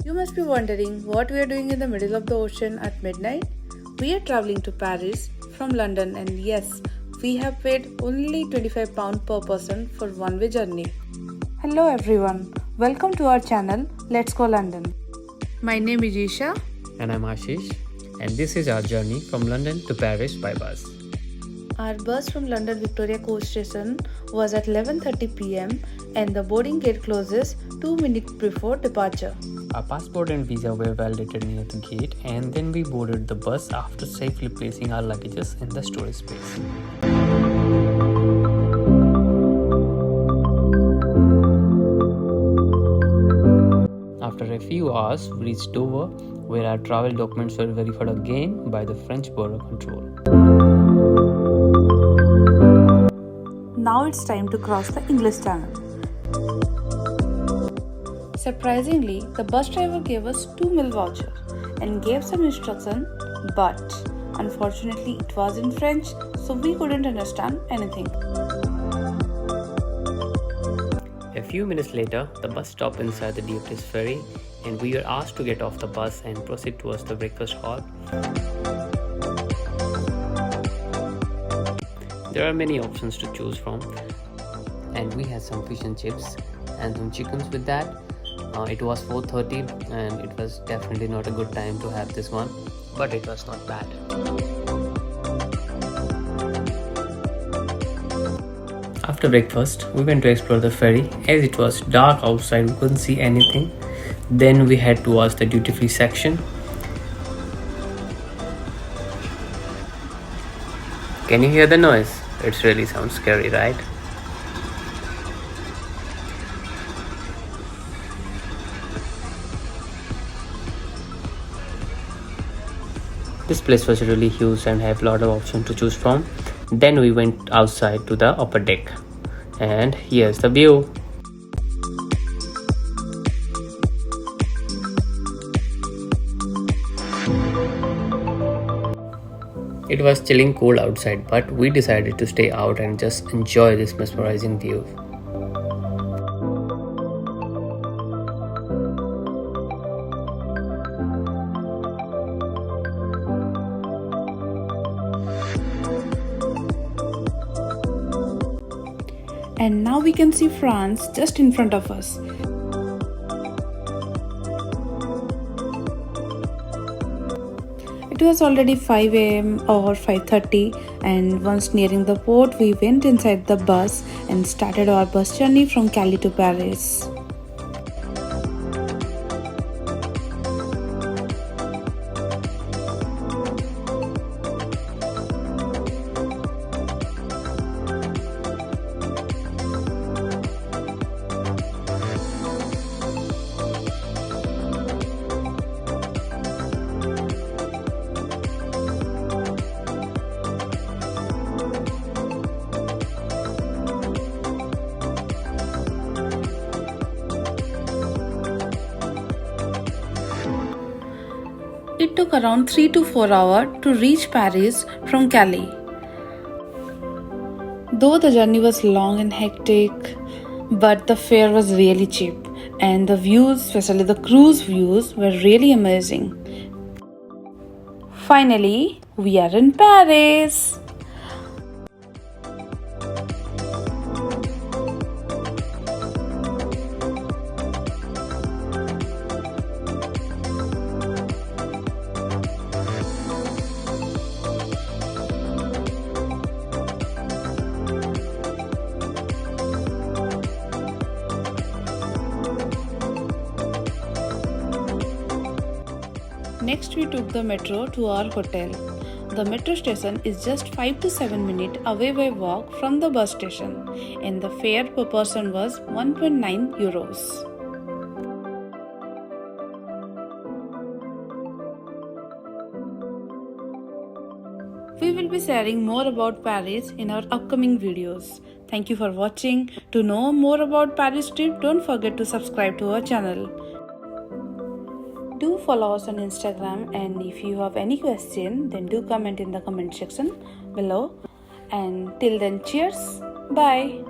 You must be wondering what we are doing in the middle of the ocean at midnight. We are traveling to Paris from London, and yes, we have paid only £25 per person for one-way journey. Hello everyone, welcome to our channel Let's Go London. My name is Isha. And I'm Ashish, and this is our journey from London to Paris by bus. Our bus from London Victoria Coach Station was at 11:30 pm and the boarding gate closes 2 minutes before departure. Our passport and visa were validated near the gate, and then we boarded the bus after safely placing our luggages in the storage space. After a few hours, we reached Dover, where our travel documents were verified again by the French border control. Now it's time to cross the English Channel. Surprisingly, the bus driver gave us 2 mil voucher and gave some instruction, but unfortunately it was in French, so we couldn't understand anything. A few minutes later, the bus stopped inside the DFT's Ferry, and we were asked to get off the bus and proceed towards the breakfast hall. There are many options to choose from, and we had some fish and chips and some chickens with that. It was 4:30 and it was definitely not a good time to have this one, but it was not bad. After breakfast, we went to explore the ferry. As it was dark outside, we couldn't see anything. Then we head towards the duty-free section. Can you hear the noise? It really sounds scary, right? This place was really huge and had a lot of options to choose from. Then we went outside to the upper deck, and here's the view. It was chilling cold outside, but we decided to stay out and just enjoy this mesmerizing view. And now we can see France just in front of us. It was already 5 am or 5:30, and once nearing the port, we went inside the bus and started our bus journey from Calais to Paris. It took around 3 to 4 hours to reach Paris from Calais. Though the journey was long and hectic, but the fare was really cheap and the views, especially the cruise views, were really amazing. Finally, we are in Paris. Next, we took the metro to our hotel. The metro station is just 5 to 7 minutes away by walk from the bus station, and the fare per person was 1.9 euros. We will be sharing more about Paris in our upcoming videos. Thank you for watching. To know more about Paris trip, don't forget to subscribe to our channel. Do follow us on Instagram, and if you have any question, then do comment in the comment section below. And till then, cheers, bye.